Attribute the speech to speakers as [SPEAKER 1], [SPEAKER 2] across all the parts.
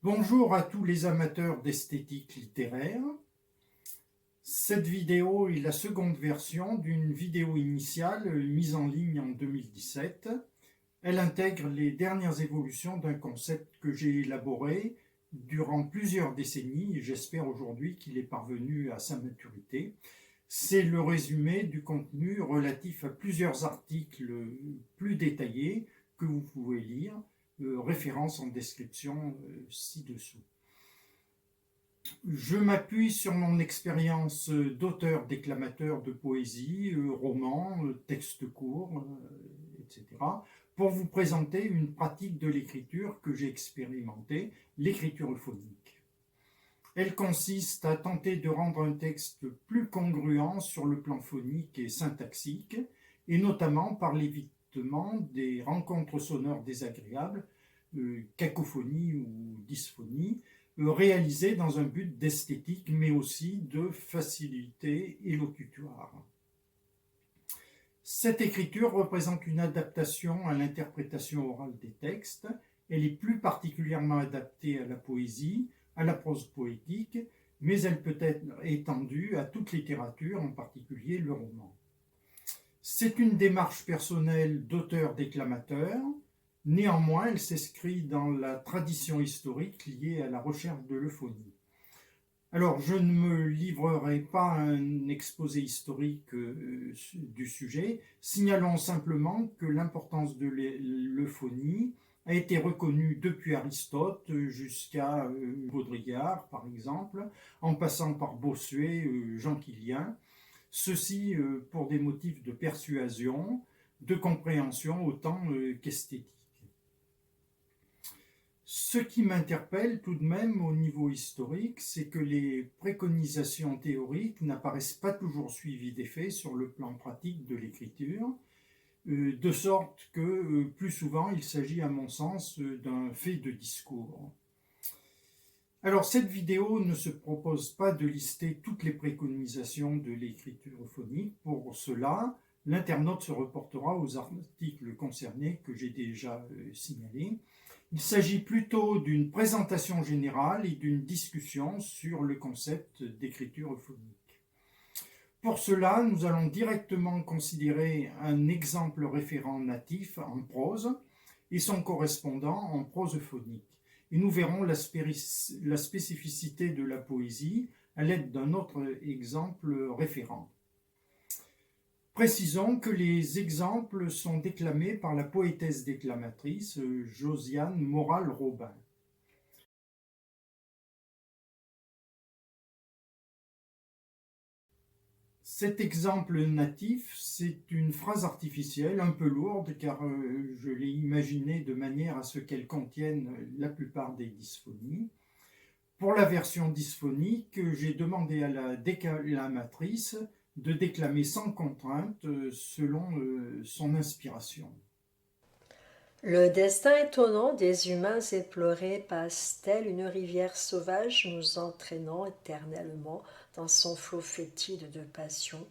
[SPEAKER 1] Bonjour à tous les amateurs d'esthétique littéraire. Cette vidéo est la seconde version d'une vidéo initiale mise en ligne en 2017. Elle intègre les dernières évolutions d'un concept que j'ai élaboré durant plusieurs décennies et j'espère aujourd'hui qu'il est parvenu à sa maturité. C'est le résumé du contenu relatif à plusieurs articles plus détaillés que vous pouvez lire, référence en description ci-dessous. Je m'appuie sur mon expérience d'auteur-déclamateur de poésie, romans, textes courts, etc., pour vous présenter une pratique de l'écriture que j'ai expérimentée, l'écriture euphonique. Elle consiste à tenter de rendre un texte plus congruent sur le plan phonique et syntaxique, et notamment par l'évitement des rencontres sonores désagréables, cacophonie ou dysphonie, réalisées dans un but d'esthétique, mais aussi de facilité élocutoire. Cette écriture représente une adaptation à l'interprétation orale des textes. Elle est plus particulièrement adaptée à la poésie, à la prose poétique, mais elle peut être étendue à toute littérature, en particulier le roman. C'est une démarche personnelle d'auteur-déclamateur. Néanmoins, elle s'inscrit dans la tradition historique liée à la recherche de l'euphonie. Alors, je ne me livrerai pas à un exposé historique du sujet, signalons simplement que l'importance de l'euphonie a été reconnue depuis Aristote jusqu'à Baudrillard, par exemple, en passant par Bossuet, Jean Quilien, ceci pour des motifs de persuasion, de compréhension autant qu'esthétique. Ce qui m'interpelle tout de même au niveau historique, c'est que les préconisations théoriques n'apparaissent pas toujours suivies d'effets sur le plan pratique de l'écriture, de sorte que plus souvent il s'agit à mon sens d'un fait de discours. Alors cette vidéo ne se propose pas de lister toutes les préconisations de l'écriture euphonique. Pour cela, l'internaute se reportera aux articles concernés que j'ai déjà signalés. Il s'agit plutôt d'une présentation générale et d'une discussion sur le concept d'écriture euphonique. Pour cela, nous allons directement considérer un exemple référent natif en prose et son correspondant en prose euphonique. Et nous verrons la spécificité de la poésie à l'aide d'un autre exemple référent. Précisons que les exemples sont déclamés par la poétesse déclamatrice Josiane Moral-Robin. Cet exemple natif, c'est une phrase artificielle un peu lourde car je l'ai imaginée de manière à ce qu'elle contienne la plupart des dysphonies. Pour la version dysphonique, j'ai demandé à la déclamatrice de déclamer sans contrainte selon son inspiration.
[SPEAKER 2] Le destin étonnant des humains éplorés passe tel une rivière sauvage nous entraînant éternellement dans son flot fétide de passion,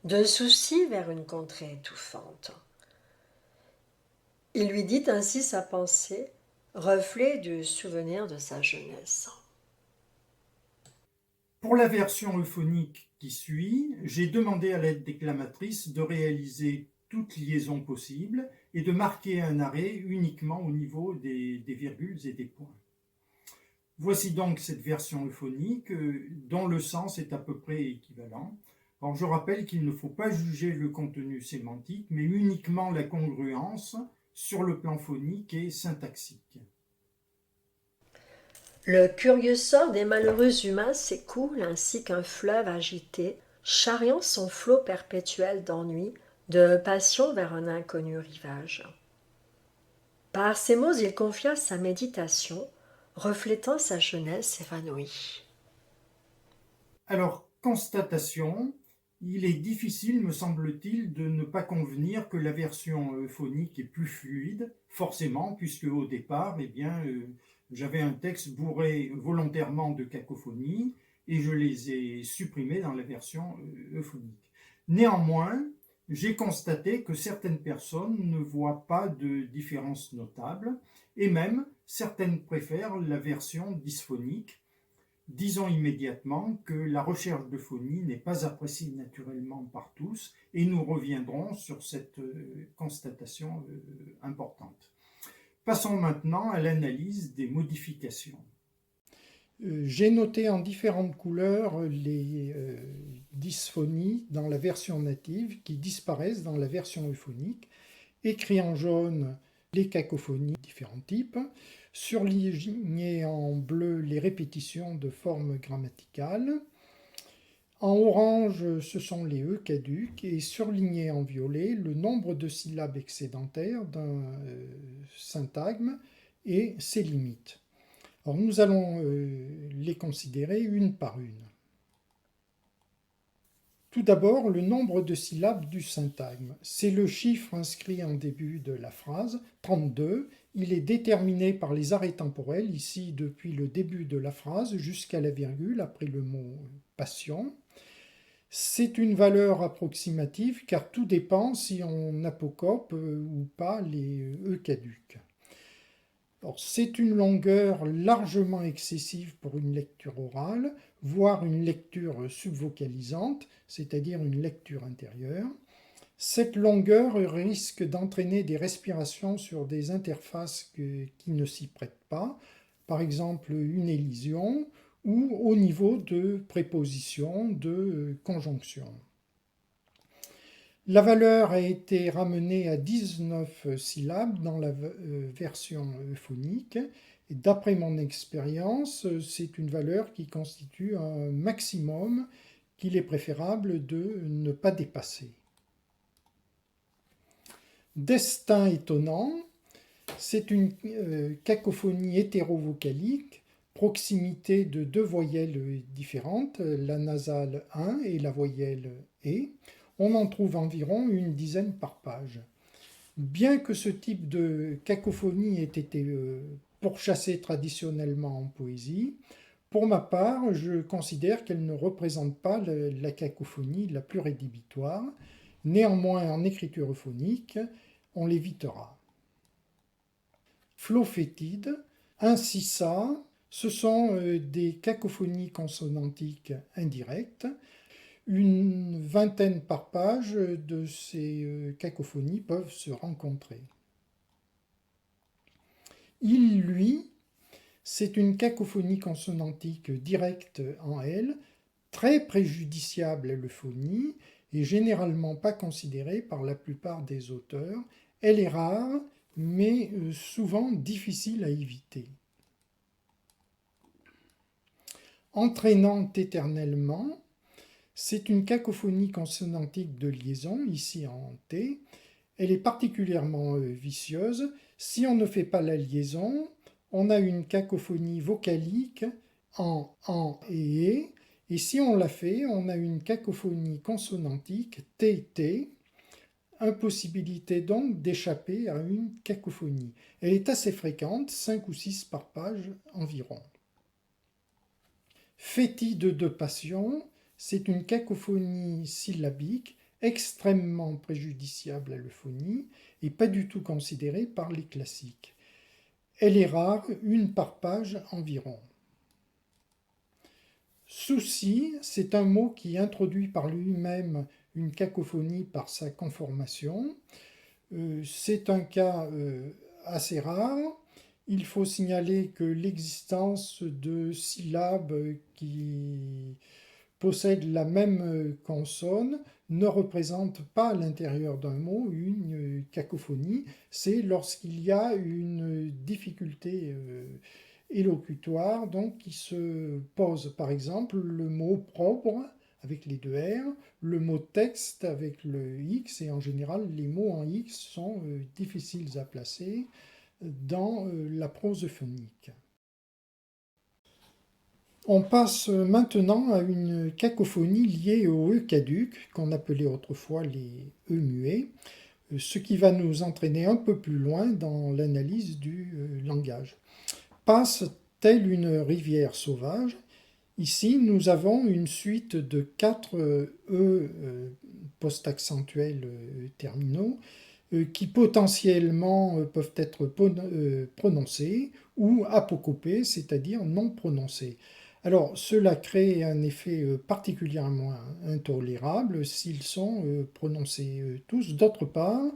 [SPEAKER 2] de soucis vers une contrée étouffante. Il lui dit ainsi sa pensée, reflet du souvenir de sa jeunesse.
[SPEAKER 1] Pour la version euphonique qui suit, j'ai demandé à la déclamatrice de réaliser toute liaison possible et de marquer un arrêt uniquement au niveau des virgules et des points. Voici donc cette version euphonique dont le sens est à peu près équivalent. Alors je rappelle qu'il ne faut pas juger le contenu sémantique, mais uniquement la congruence sur le plan phonique et syntaxique.
[SPEAKER 2] Le curieux sort des malheureux humains s'écoule ainsi qu'un fleuve agité, charriant son flot perpétuel d'ennui, de passion vers un inconnu rivage. Par ces mots, il confia sa méditation, reflétant sa jeunesse évanouie.
[SPEAKER 1] Alors, constatation, il est difficile, me semble-t-il, de ne pas convenir que la version phonique est plus fluide, forcément, puisque au départ, j'avais un texte bourré volontairement de cacophonie et je les ai supprimés dans la version euphonique. Néanmoins, j'ai constaté que certaines personnes ne voient pas de différence notable et même certaines préfèrent la version dysphonique. Disons immédiatement que la recherche de phonie n'est pas appréciée naturellement par tous et nous reviendrons sur cette constatation importante. Passons maintenant à l'analyse des modifications. J'ai noté en différentes couleurs les dysphonies dans la version native qui disparaissent dans la version euphonique, écrit en jaune les cacophonies de différents types, surligné en bleu les répétitions de formes grammaticales, en orange ce sont les E caducs et surligné en violet le nombre de syllabes excédentaires d'un syntagme et ses limites. Alors nous allons les considérer une par une. Tout d'abord, le nombre de syllabes du syntagme. C'est le chiffre inscrit en début de la phrase, 32. Il est déterminé par les arrêts temporels, ici depuis le début de la phrase jusqu'à la virgule après le mot patient. C'est une valeur approximative car tout dépend si on apocope ou pas les E caducs. C'est une longueur largement excessive pour une lecture orale, voire une lecture subvocalisante, c'est-à-dire une lecture intérieure. Cette longueur risque d'entraîner des respirations sur des interfaces qui ne s'y prêtent pas, par exemple une élision ou au niveau de prépositions, de conjonctions. La valeur a été ramenée à 19 syllabes dans la version euphonique. Et d'après mon expérience, c'est une valeur qui constitue un maximum qu'il est préférable de ne pas dépasser. Destin étonnant, c'est une cacophonie hétérovocalique, proximité de deux voyelles différentes, la nasale 1 et la voyelle E. On en trouve environ une dizaine par page. Bien que ce type de cacophonie ait été pourchassé traditionnellement en poésie, pour ma part, je considère qu'elle ne représente pas la cacophonie la plus rédhibitoire. Néanmoins, en écriture euphonique, on l'évitera. Flophétide, incissa, ce sont des cacophonies consonantiques indirectes. Une vingtaine par page de ces cacophonies peuvent se rencontrer. Il, lui, c'est une cacophonie consonantique directe en L, très préjudiciable à l'euphonie et généralement pas considérée par la plupart des auteurs. Elle est rare, mais souvent difficile à éviter. Entraînante éternellement, c'est une cacophonie consonantique de liaison, ici en T. Elle est particulièrement vicieuse. Si on ne fait pas la liaison, on a une cacophonie vocalique en et. Et si on la fait, on a une cacophonie consonantique TT. Impossibilité donc d'échapper à une cacophonie. Elle est assez fréquente, 5 ou 6 par page environ. Fétide de passion, c'est une cacophonie syllabique extrêmement préjudiciable à l'euphonie et pas du tout considérée par les classiques. Elle est rare, une par page environ. Souci, c'est un mot qui introduit par lui-même une cacophonie par sa conformation. C'est un cas assez rare. Il faut signaler que l'existence de syllabes qui possèdent la même consonne ne représente pas à l'intérieur d'un mot une cacophonie. C'est lorsqu'il y a une difficulté élocutoire donc, qui se pose. Par exemple, le mot propre avec les deux R, le mot texte avec le X, et en général, les mots en X sont difficiles à placer dans la prose euphonique. On passe maintenant à une cacophonie liée aux E caducs, qu'on appelait autrefois les E muets, ce qui va nous entraîner un peu plus loin dans l'analyse du langage. Passe telle une rivière sauvage, Ici, nous avons une suite de 4 E post-accentuels terminaux qui potentiellement peuvent être prononcés ou apocopés, c'est-à-dire non prononcés. Alors, cela crée un effet particulièrement intolérable s'ils sont prononcés tous. D'autre part,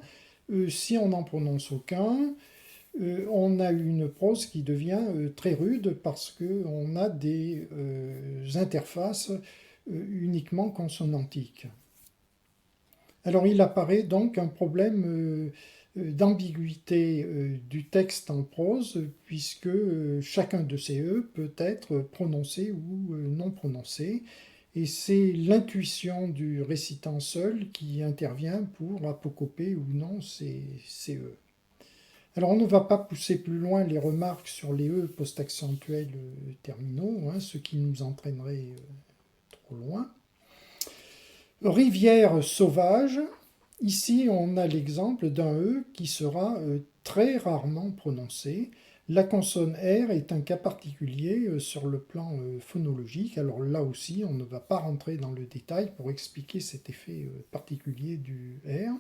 [SPEAKER 1] si on n'en prononce aucun, on a une prose qui devient très rude parce qu'on a des interfaces uniquement consonantiques. Alors il apparaît donc un problème d'ambiguïté du texte en prose, puisque chacun de ces E peut être prononcé ou non prononcé, et c'est l'intuition du récitant seul qui intervient pour apocoper ou non ces E. Alors on ne va pas pousser plus loin les remarques sur les E post-accentuels terminaux, ce qui nous entraînerait trop loin. Rivière sauvage, ici on a l'exemple d'un E qui sera très rarement prononcé. La consonne R est un cas particulier sur le plan phonologique. Alors là aussi, on ne va pas rentrer dans le détail pour expliquer cet effet particulier du R.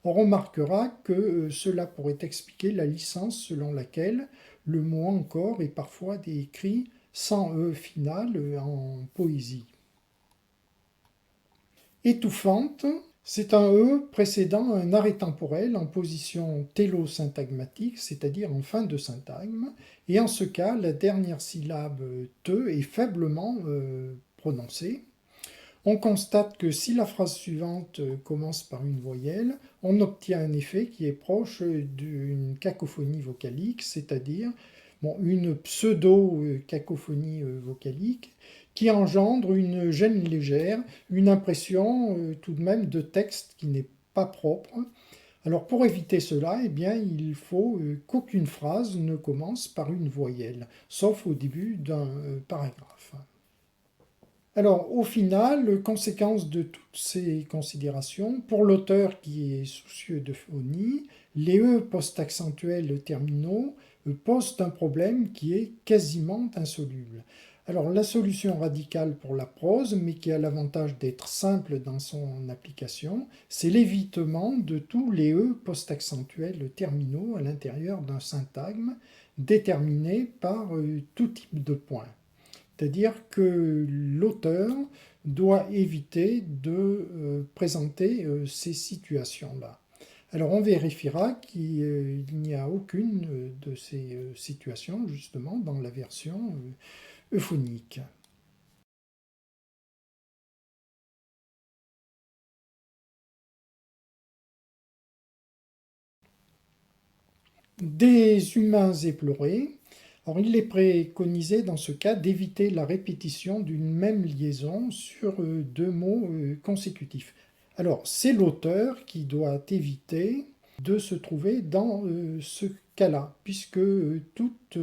[SPEAKER 1] On remarquera que cela pourrait expliquer la licence selon laquelle le mot encore est parfois écrit sans E final en poésie. Étouffante, c'est un E précédant un arrêt temporel en position télosyntagmatique, c'est-à-dire en fin de syntagme, et en ce cas, la dernière syllabe te est faiblement prononcée. On constate que si la phrase suivante commence par une voyelle, on obtient un effet qui est proche d'une cacophonie vocalique, c'est-à-dire une pseudo-cacophonie vocalique, qui engendre une gêne légère, une impression tout de même de texte qui n'est pas propre. Alors pour éviter cela, il faut qu'aucune phrase ne commence par une voyelle, sauf au début d'un paragraphe. Alors au final, conséquence de toutes ces considérations, pour l'auteur qui est soucieux de phonie, les E post-accentuels terminaux posent un problème qui est quasiment insoluble. Alors la solution radicale pour la prose, mais qui a l'avantage d'être simple dans son application, c'est l'évitement de tous les E post-accentuels terminaux à l'intérieur d'un syntagme déterminé par tout type de points. C'est-à-dire que l'auteur doit éviter de présenter ces situations-là. Alors on vérifiera qu'il n'y a aucune de ces situations justement dans la version euphonique. Des humains éplorés. Alors, il est préconisé dans ce cas d'éviter la répétition d'une même liaison sur deux mots consécutifs. Alors, c'est l'auteur qui doit éviter de se trouver dans ce cas-là, puisque toute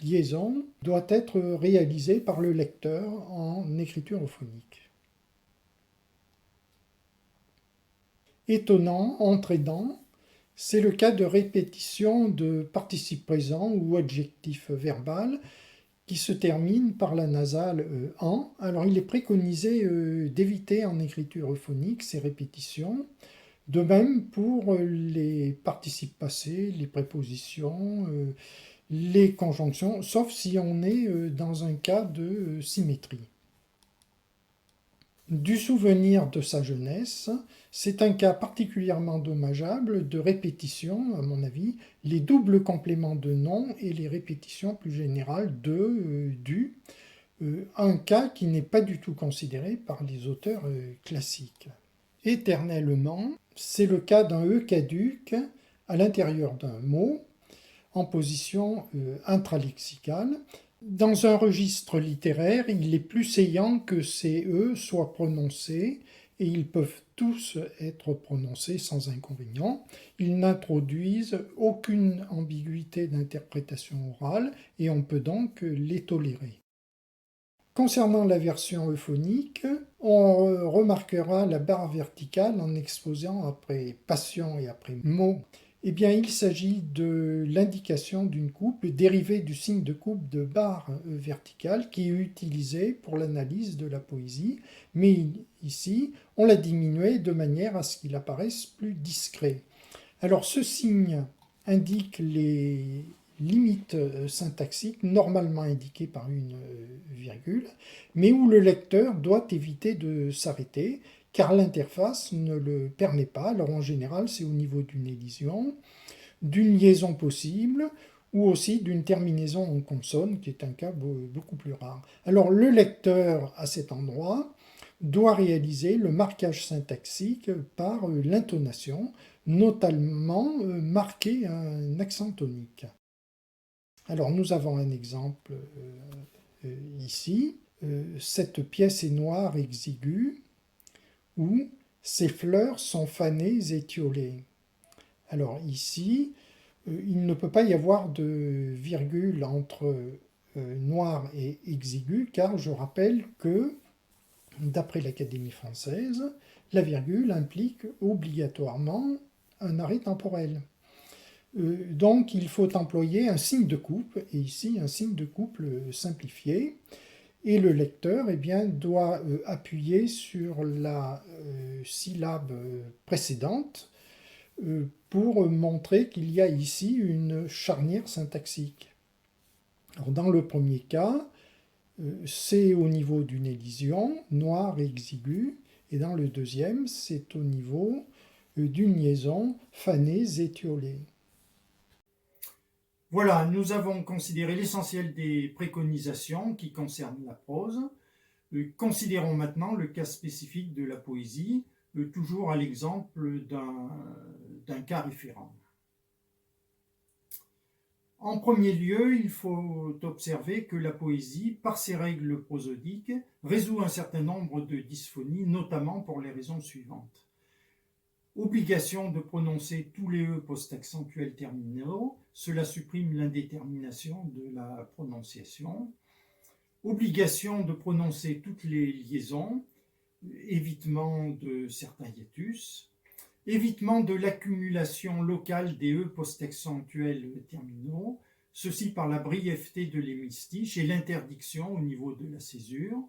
[SPEAKER 1] liaison doit être réalisée par le lecteur en écriture euphonique. Étonnant, entraînant, c'est le cas de répétition de participes présents ou adjectifs verbal qui se termine par la nasale en. Alors il est préconisé d'éviter en écriture euphonique ces répétitions. De même pour les participes passés, les prépositions, les conjonctions, sauf si on est dans un cas de symétrie. Du souvenir de sa jeunesse, c'est un cas particulièrement dommageable de répétition, à mon avis, les doubles compléments de nom et les répétitions plus générales de, du, un cas qui n'est pas du tout considéré par les auteurs classiques. Éternellement, c'est le cas d'un E caduc à l'intérieur d'un mot, en position intralexicale. Dans un registre littéraire, il est plus saillant que ces E soient prononcés, et ils peuvent tous être prononcés sans inconvénient. Ils n'introduisent aucune ambiguïté d'interprétation orale, et on peut donc les tolérer. Concernant la version euphonique, on remarquera la barre verticale en exposant après passion et après mot
[SPEAKER 3] Eh bien, il s'agit de l'indication d'une coupe dérivée du signe de coupe de barre verticale qui est utilisé pour l'analyse de la poésie, mais ici, on l'a diminué de manière à ce qu'il apparaisse plus discret. Alors, ce signe indique les limites syntaxiques normalement indiquées par une virgule, mais où le lecteur doit éviter de s'arrêter, car l'interface ne le permet pas. Alors en général, c'est au niveau d'une élision, d'une liaison possible, ou aussi d'une terminaison en consonne, qui est un cas beaucoup plus rare. Alors le lecteur, à cet endroit, doit réaliser le marquage syntaxique par l'intonation, notamment marquer un accent tonique. Alors nous avons un exemple ici. Cette pièce est noire exiguë où ses fleurs sont fanées étiolées. Alors ici, il ne peut pas y avoir de virgule entre noir et exigu, car je rappelle que, d'après l'Académie française, la virgule implique obligatoirement un arrêt temporel. Donc il faut employer un signe de couple, et ici un signe de couple simplifié, et le lecteur doit appuyer sur la syllabe précédente pour montrer qu'il y a ici une charnière syntaxique. Alors, dans le premier cas, c'est au niveau d'une élision, noire et exiguë, et dans le deuxième, c'est au niveau d'une liaison fanée étiolée.
[SPEAKER 1] Voilà, nous avons considéré l'essentiel des préconisations qui concernent la prose. Considérons maintenant le cas spécifique de la poésie, toujours à l'exemple d'un cas référent. En premier lieu, il faut observer que la poésie, par ses règles prosodiques, résout un certain nombre de dysphonies, notamment pour les raisons suivantes. Obligation de prononcer tous les E post-accentuels terminaux, cela supprime l'indétermination de la prononciation. Obligation de prononcer toutes les liaisons, évitement de certains hiatus. Évitement de l'accumulation locale des E post-accentuels terminaux, ceci par la brièveté de l'hémistiche et l'interdiction au niveau de la césure.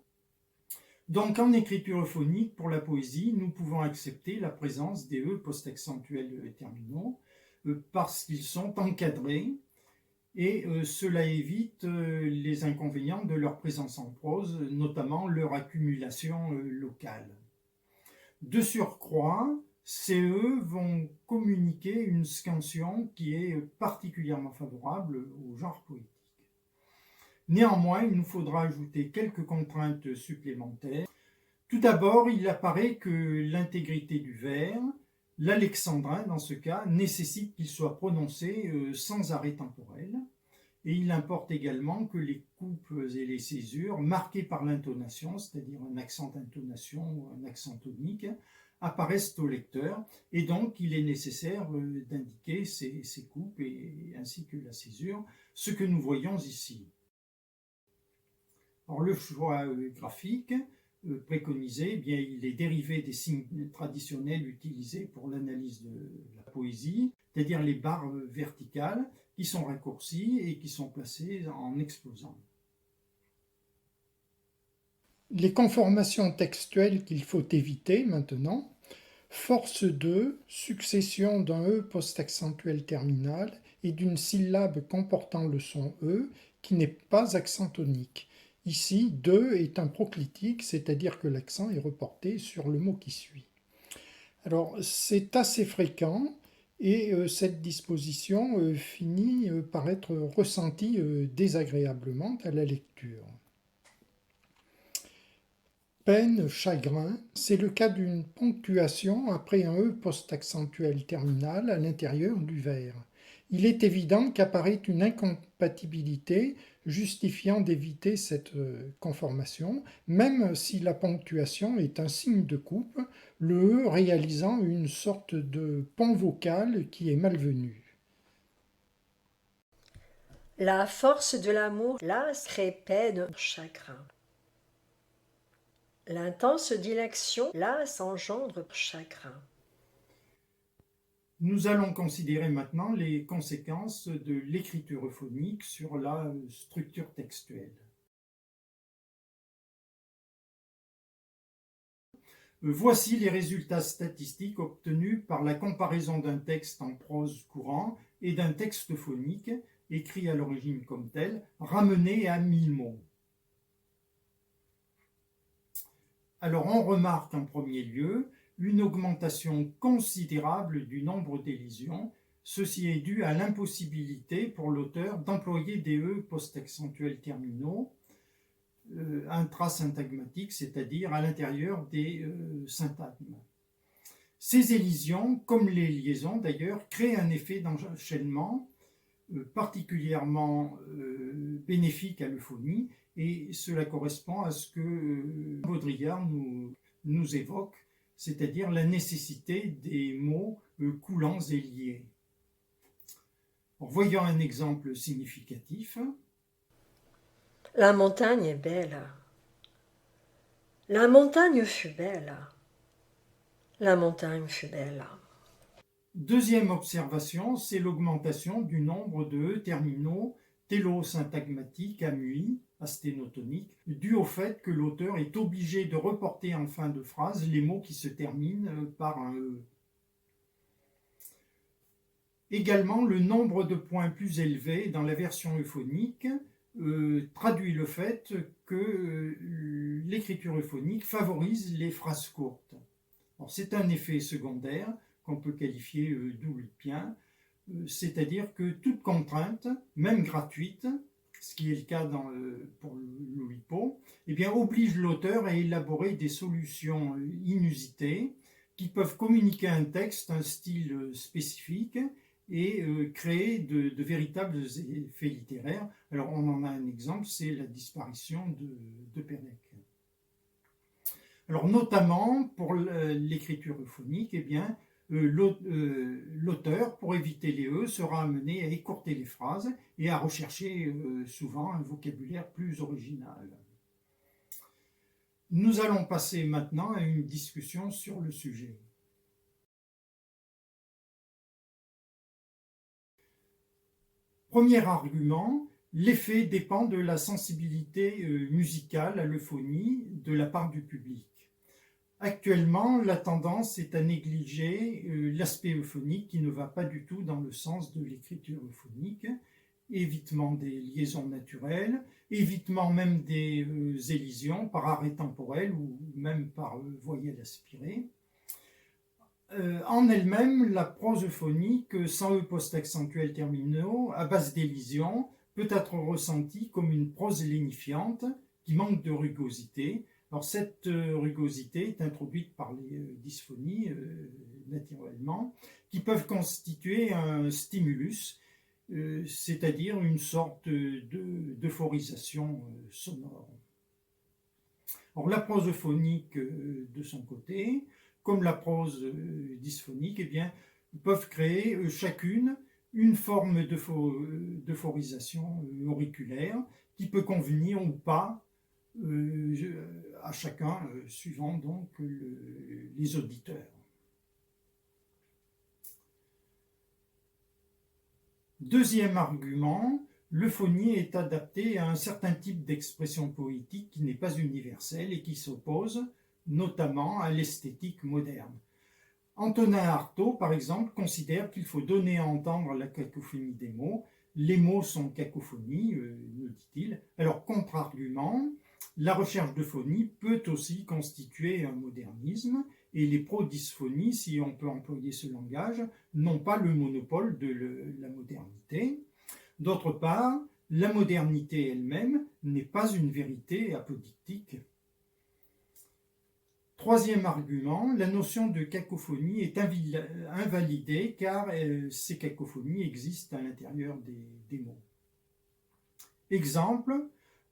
[SPEAKER 1] Donc en écriture euphonique, pour la poésie, nous pouvons accepter la présence des E post-accentuels terminaux parce qu'ils sont encadrés et cela évite les inconvénients de leur présence en prose, notamment leur accumulation locale. De surcroît, ces E vont communiquer une scansion qui est particulièrement favorable au genre poétique. Néanmoins, il nous faudra ajouter quelques contraintes supplémentaires. Tout d'abord, il apparaît que l'intégrité du vers, l'alexandrin dans ce cas, nécessite qu'il soit prononcé sans arrêt temporel. Et il importe également que les coupes et les césures, marquées par l'intonation, c'est-à-dire un accent d'intonation ou un accent tonique, apparaissent au lecteur. Et donc, il est nécessaire d'indiquer ces coupes ainsi que la césure, ce que nous voyons ici. Alors, le choix graphique préconisé, il est dérivé des signes traditionnels utilisés pour l'analyse de la poésie, c'est-à-dire les barres verticales qui sont raccourcies et qui sont placées en exposant.
[SPEAKER 3] Les conformations textuelles qu'il faut éviter maintenant, force de succession d'un E post-accentuel terminal et d'une syllabe comportant le son E qui n'est pas accent tonique. Ici, de est un proclitique, c'est-à-dire que l'accent est reporté sur le mot qui suit. Alors, c'est assez fréquent et cette disposition finit par être ressentie désagréablement à la lecture. Peine, chagrin, c'est le cas d'une ponctuation après un E post-accentuel terminal à l'intérieur du vers. Il est évident qu'apparaît une incompatibilité justifiant d'éviter cette conformation, même si la ponctuation est un signe de coupe, le E réalisant une sorte de pont vocal qui est malvenu.
[SPEAKER 2] La force de l'amour lasse, crée peine, chagrin. L'intense dilection lasse engendre chagrin.
[SPEAKER 1] Nous allons considérer maintenant les conséquences de l'écriture euphonique sur la structure textuelle. Voici les résultats statistiques obtenus par la comparaison d'un texte en prose courant et d'un texte euphonique, écrit à l'origine comme tel, ramené à 1000 mots. Alors on remarque en premier lieu une augmentation considérable du nombre d'élisions. Ceci est dû à l'impossibilité pour l'auteur d'employer des E post-accentuels terminaux intrasyntagmatiques, c'est-à-dire à l'intérieur des syntagmes. Ces élisions, comme les liaisons d'ailleurs, créent un effet d'enchaînement particulièrement bénéfique à l'euphonie, et cela correspond à ce que Baudrillard nous évoque, c'est-à-dire la nécessité des mots coulants et liés. Voyons un exemple significatif.
[SPEAKER 2] La montagne est belle. La montagne fut belle. La montagne fut belle.
[SPEAKER 1] Deuxième observation, c'est l'augmentation du nombre de E terminaux télosyntagmatiques à MUI, asténotoniques, dû au fait que l'auteur est obligé de reporter en fin de phrase les mots qui se terminent par un E. Également, le nombre de points plus élevé dans la version euphonique traduit le fait que l'écriture euphonique favorise les phrases courtes. C'est un effet secondaire qu'on peut qualifier d'oulipien, c'est-à-dire que toute contrainte, même gratuite, ce qui est le cas pour l'oulipo, oblige l'auteur à élaborer des solutions inusitées qui peuvent communiquer à un texte un style spécifique et créer de véritables effets littéraires. Alors on en a un exemple, c'est la disparition de Pernec. Alors notamment pour l'écriture euphonique, l'auteur, pour éviter les E, sera amené à écourter les phrases et à rechercher souvent un vocabulaire plus original. Nous allons passer maintenant à une discussion sur le sujet. Premier argument, l'effet dépend de la sensibilité musicale à l'euphonie de la part du public. Actuellement, la tendance est à négliger l'aspect euphonique qui ne va pas du tout dans le sens de l'écriture euphonique, évitement des liaisons naturelles, évitement même des élisions par arrêt temporel ou même par voyelle aspirée. En elle-même, la prose euphonique, sans E post-accentuels terminaux, à base d'élisions, peut être ressentie comme une prose lénifiante qui manque de rugosité. Alors cette rugosité est introduite par les dysphonies, naturellement, qui peuvent constituer un stimulus, c'est-à-dire une sorte d'euphorisation sonore. Alors la prose euphonique, de son côté, comme la prose dysphonique, peuvent créer chacune une forme d'euphorisation auriculaire qui peut convenir ou pas à chacun, suivant donc les auditeurs. Deuxième argument, l'euphonie est adaptée à un certain type d'expression poétique qui n'est pas universelle et qui s'oppose notamment à l'esthétique moderne. Antonin Artaud, par exemple, considère qu'il faut donner à entendre la cacophonie des mots. Les mots sont cacophonie, nous dit-il. Alors, contre-argument, la recherche de phonie peut aussi constituer un modernisme, et les pro-dysphonies, si on peut employer ce langage, n'ont pas le monopole de la modernité. D'autre part, la modernité elle-même n'est pas une vérité apodictique. Troisième argument, la notion de cacophonie est invalidée car ces cacophonies existent à l'intérieur des mots. Exemple,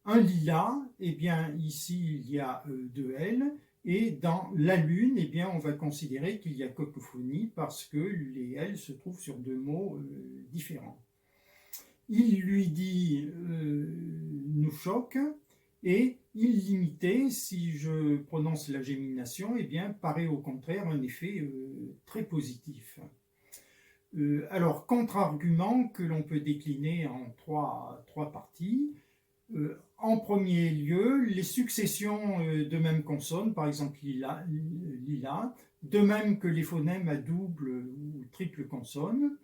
[SPEAKER 1] un lilas, ici il y a deux L, et dans la lune, on va considérer qu'il y a cacophonie parce que les L se trouvent sur deux mots différents. Il lui dit nous choque, et illimité, si je prononce la gémination, paraît au contraire un effet très positif. Alors, contre-argument que l'on peut décliner en trois parties. En premier lieu, les successions de même consonne, par exemple lila, de même que les phonèmes à double ou triple consonne,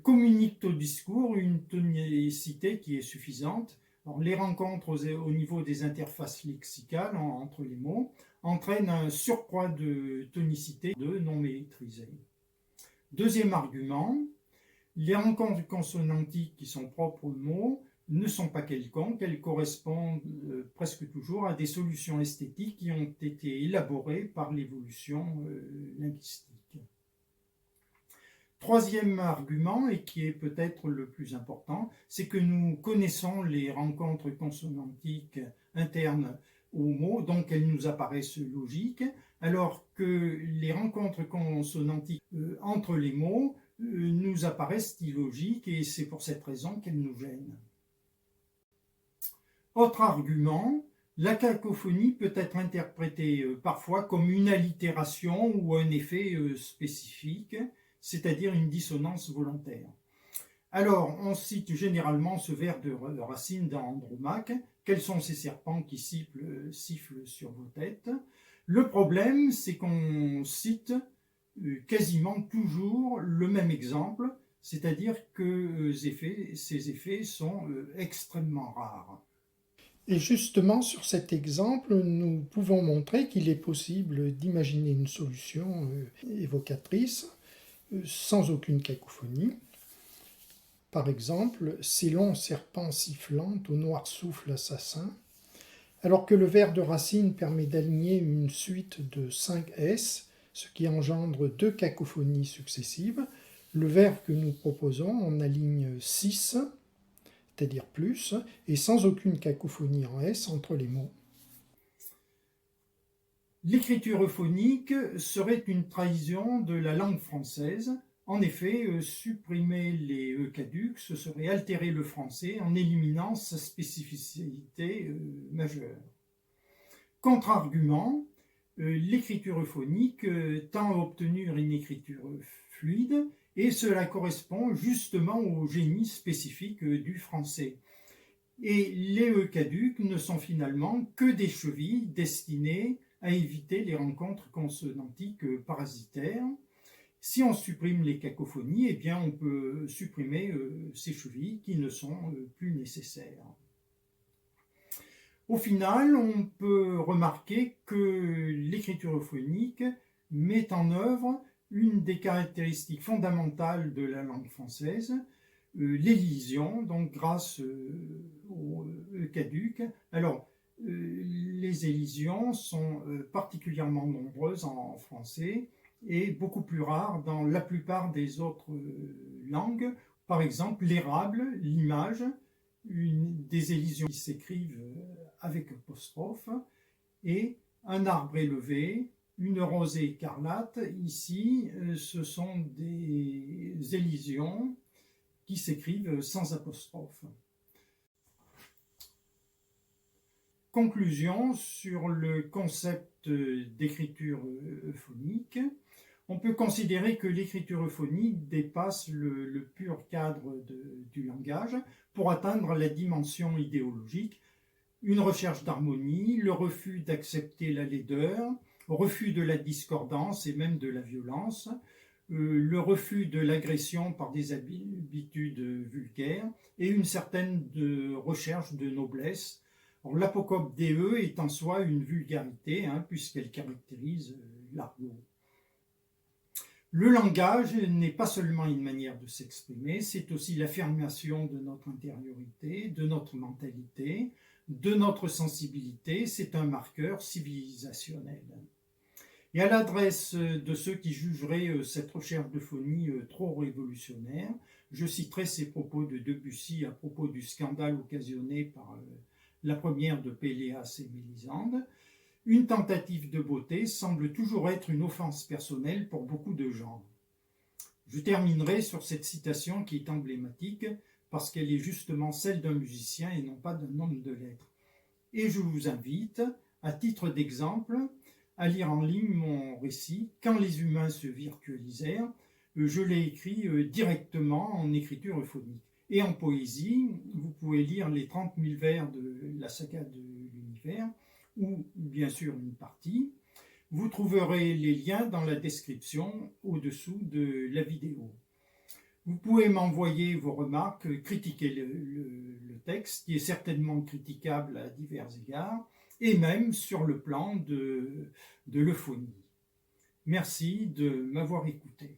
[SPEAKER 1] communiquent au discours une tonicité qui est suffisante. Alors, les rencontres au niveau des interfaces lexicales entre les mots entraînent un surcroît de tonicité non maîtrisée. Deuxième argument, les rencontres consonantiques qui sont propres aux mots ne sont pas quelconques, elles correspondent presque toujours à des solutions esthétiques qui ont été élaborées par l'évolution linguistique. Troisième argument, et qui est peut-être le plus important, c'est que nous connaissons les rencontres consonantiques internes aux mots, donc elles nous apparaissent logiques, alors que les rencontres consonantiques entre les mots nous apparaissent illogiques, et c'est pour cette raison qu'elles nous gênent. Autre argument, la cacophonie peut être interprétée parfois comme une allitération ou un effet spécifique, c'est-à-dire une dissonance volontaire. Alors, on cite généralement ce vers de Racine dans Andromaque. Quels sont ces serpents qui sifflent sur vos têtes? Le problème, c'est qu'on cite quasiment toujours le même exemple, c'est-à-dire que ces effets sont extrêmement rares.
[SPEAKER 3] Et justement, sur cet exemple, nous pouvons montrer qu'il est possible d'imaginer une solution évocatrice sans aucune cacophonie. Par exemple, ces longs serpents sifflants au noir souffle assassin, alors que le vers de Racine permet d'aligner une suite de 5 S, ce qui engendre 2 cacophonies successives, le vers que nous proposons en aligne 6, c'est-à-dire plus, et sans aucune cacophonie en S entre les mots.
[SPEAKER 1] L'écriture euphonique serait une trahison de la langue française. En effet, supprimer les E caducs, ce serait altérer le français en éliminant sa spécificité majeure. Contre-argument, l'écriture euphonique tend à obtenir une écriture fluide, et cela correspond justement au génie spécifique du français. Et les E caducs ne sont finalement que des chevilles destinées à éviter les rencontres consonantiques parasitaires. Si on supprime les cacophonies, eh bien on peut supprimer ces chevilles qui ne sont plus nécessaires. Au final, on peut remarquer que l'écriture euphonique met en œuvre une des caractéristiques fondamentales de la langue française, l'élision, donc grâce au caduc. Alors, les élisions sont particulièrement nombreuses en français et beaucoup plus rares dans la plupart des autres langues. Par exemple, l'érable, l'image, des élisions qui s'écrivent avec apostrophe, et un arbre élevé, une rosée écarlate. Ici, ce sont des élisions qui s'écrivent sans apostrophe. Conclusion sur le concept d'écriture euphonique. On peut considérer que l'écriture euphonique dépasse le pur cadre du langage pour atteindre la dimension idéologique, une recherche d'harmonie, le refus d'accepter la laideur, refus de la discordance et même de la violence, le refus de l'agression par des habitudes vulgaires et une certaine recherche de noblesse. L'apocope DE est en soi une vulgarité, puisqu'elle caractérise l'argot. Le langage n'est pas seulement une manière de s'exprimer, c'est aussi l'affirmation de notre intériorité, de notre mentalité, de notre sensibilité, c'est un marqueur civilisationnel. Et à l'adresse de ceux qui jugeraient cette recherche d'euphonie trop révolutionnaire, je citerai ces propos de Debussy à propos du scandale occasionné par la première de Péléas et Mélisande. Une tentative de beauté semble toujours être une offense personnelle pour beaucoup de gens. Je terminerai sur cette citation qui est emblématique parce qu'elle est justement celle d'un musicien et non pas d'un homme de lettres. Et je vous invite, à titre d'exemple, à lire en ligne mon récit « Quand les humains se virtualisèrent », je l'ai écrit directement en écriture euphonique. Et en poésie, vous pouvez lire les 30 000 vers de la saga de l'univers, ou bien sûr une partie. Vous trouverez les liens dans la description au-dessous de la vidéo. Vous pouvez m'envoyer vos remarques, critiquer le texte, qui est certainement critiquable à divers égards, et même sur le plan de l'euphonie. Merci de m'avoir écouté.